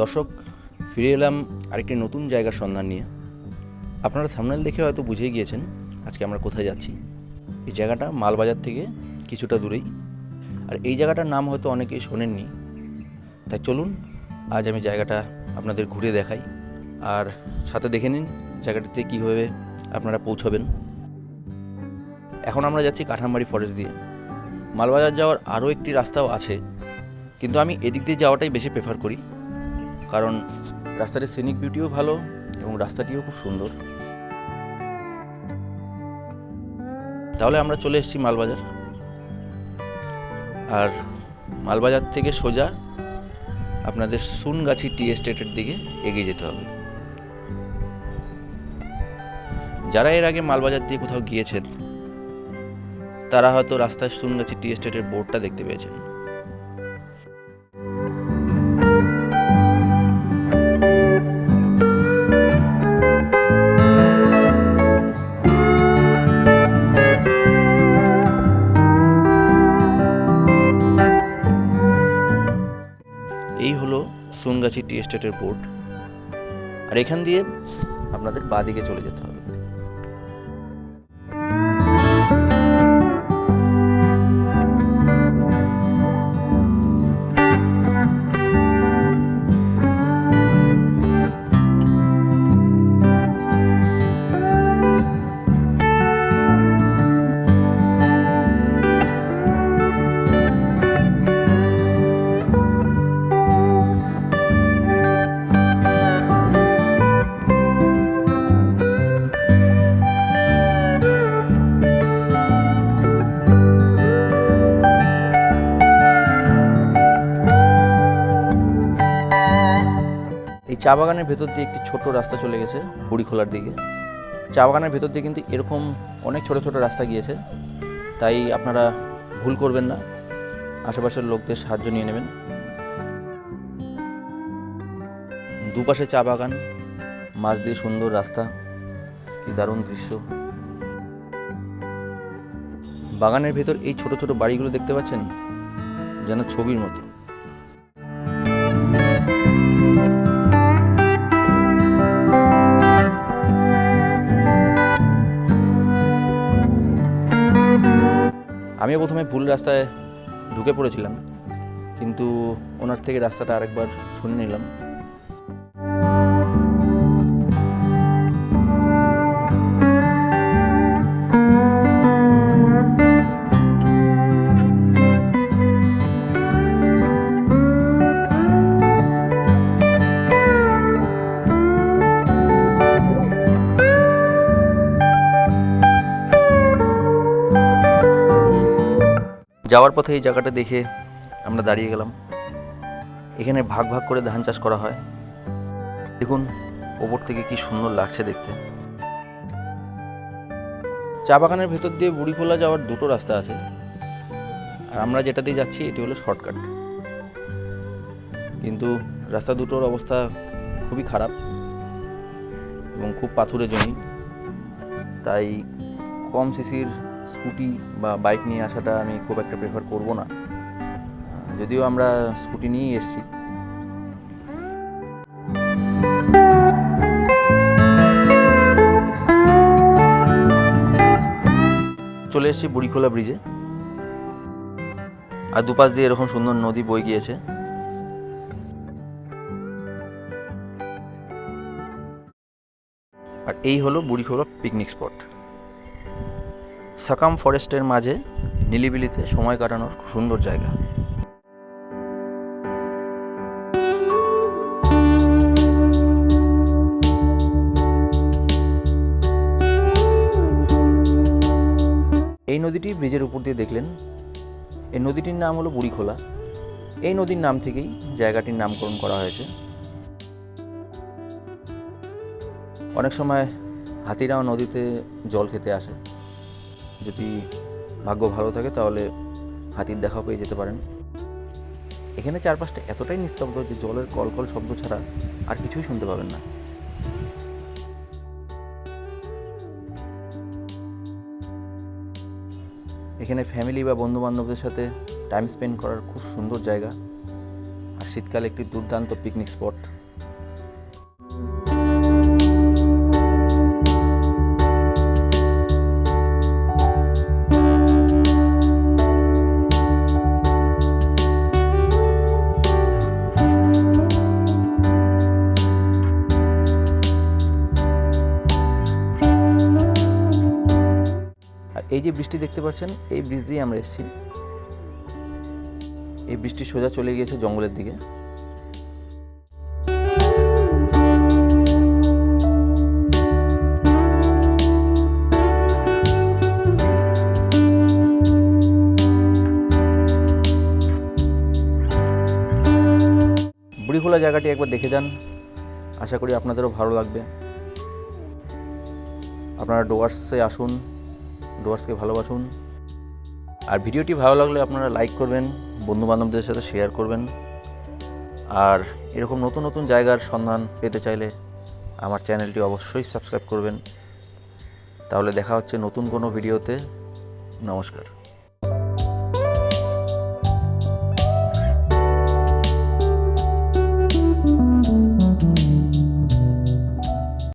দর্শক, ফিরে এলাম আরেকটি নতুন জায়গার সন্ধান নিয়ে। আপনারা থাম্বনেল দেখে হয়তো বুঝেই গিয়েছেন আজকে আমরা কোথায় যাচ্ছি। এই জায়গাটা মালবাজার থেকে কিছুটা দূরেই, আর এই জায়গাটার নাম হয়তো অনেকেই শোনেননি। তাই চলুন আজ আমি জায়গাটা আপনাদের ঘুরে দেখাই, আর সাথে দেখে নিন জায়গাটিতে কীভাবে আপনারা পৌঁছবেন। এখন আমরা যাচ্ছি কাঠামবাড়ি ফরেস্ট দিয়ে। মালবাজার যাওয়ার আরও একটি রাস্তাও আছে, কিন্তু আমি এদিক দিয়ে যাওয়াটাই বেশি প্রেফার করি, কারণ রাস্তাটির সিনিক বিউটিও ভালো এবং রাস্তাটিও খুব সুন্দর। তাহলে আমরা চলে এসেছি মালবাজার, আর মালবাজার থেকে সোজা আপনাদের সুনগাছি টি এস্টেটের দিকে এগিয়ে যেতে হবে। যারা এর আগে মালবাজার দিয়ে কোথাও গিয়েছেন তারা হয়তো রাস্তায় সুনগাছি টি এস্টেটের বোর্ডটা দেখতে পেয়েছেন। এই হলো সুনগাছি টি এস্টেটের বোর্ড, আর এখান দিয়ে আপনাদের বাঁ দিকে চলে যেতে হবে। এই চা বাগানের ভেতর দিয়ে একটি ছোট রাস্তা চলে গেছে বুড়িখোলার দিকে। চা বাগানের ভেতর দিয়ে কিন্তু এরকম অনেক ছোট ছোট রাস্তা গিয়েছে, তাই আপনারা ভুল করবেন না, আশেপাশের লোকদের সাহায্য নিয়ে নেবেন। দুপাশে চা বাগান, মাঝ দিয়ে সুন্দর রাস্তা, কি দারুণ দৃশ্য। বাগানের ভেতর এই ছোট ছোট বাড়িগুলো দেখতে পাচ্ছেন, যেন ছবির মতো। আমিও প্রথমে ভুল রাস্তায় ঢুকে পড়েছিলাম, কিন্তু ওনার থেকে রাস্তাটা আরেকবার শুনে নিলাম। যাওয়ার পথে এই জায়গাটা দেখে আমরা দাঁড়িয়ে গেলাম। এখানে ভাগ ভাগ করে ধান চাষ করা হয়। দেখুন ওপর থেকে কি সুন্দর লাগছে দেখতে। চা বাগানের ভেতর দিয়ে বুড়িখোলা যাওয়ার দুটো রাস্তা আছে, আর আমরা যেটা দিয়ে যাচ্ছি এটি হলো শর্টকাট। কিন্তু রাস্তা দুটোর অবস্থা খুবই খারাপ এবং খুব পাথুরে জমি, তাই কম সিসির স্কুটি বা বাইক নিয়ে আসাটা আমি খুব একটা প্রেফার করব না, যদিও আমরা স্কুটি নিয়েই এসেছি। চলে এসেছি বুড়িখোলা ব্রিজে, আর দুপাশ দিয়ে এরকম সুন্দর নদী বয়ে গিয়েছে। আর এই হলো বুড়িখোলা পিকনিক স্পট। সাকাম ফরেস্টের মাঝে নিলিবিলিতে সময় কাটানোর খুব সুন্দর জায়গা। এই নদীটি ব্রিজের উপর দিয়ে দেখলেন, এই নদীটির নাম হলো বুড়িখোলা। এই নদীর নাম থেকেই জায়গাটির নামকরণ করা হয়েছে। অনেক সময় হাতিরাও নদীতে জল খেতে আসে, যদি ভাগ্য ভালো থাকে তাহলে হাতির দেখা পেয়ে যেতে পারেন। এখানে চারপাশটা এতটাই নিস্তব্ধ যে জলের কলকল শব্দ ছাড়া আর কিছুই শুনতে পাবেন না। এখানে ফ্যামিলি বা বন্ধুবান্ধবদের সাথে টাইম স্পেন্ড করার খুব সুন্দর জায়গা। আর শীতকালে একটি দুর্দান্ত পিকনিক স্পট। আর এই যে বৃষ্টি দেখতে পাচ্ছেন, এই ব্রিজ দিয়ে আমরা এসেছি। এই বৃষ্টি সোজা চলে গিয়েছে জঙ্গলের দিকে। বুড়িখোলা জায়গাটি একবার দেখে যান, আশা করি আপনাদেরও ভালো লাগবে। আপনারা ডুয়ার্সে আসুন, ডুয়ার্সকে ভালোবাসুন। আর ভিডিওটি ভালো লাগলে আপনারা লাইক করবেন, বন্ধুবান্ধবদের সাথে শেয়ার করবেন। আর এরকম নতুন নতুন জায়গার সন্ধান পেতে চাইলে আমার চ্যানেলটি অবশ্যই সাবস্ক্রাইব করবেন। তাহলে দেখা হচ্ছে নতুন কোনো ভিডিওতে। নমস্কার।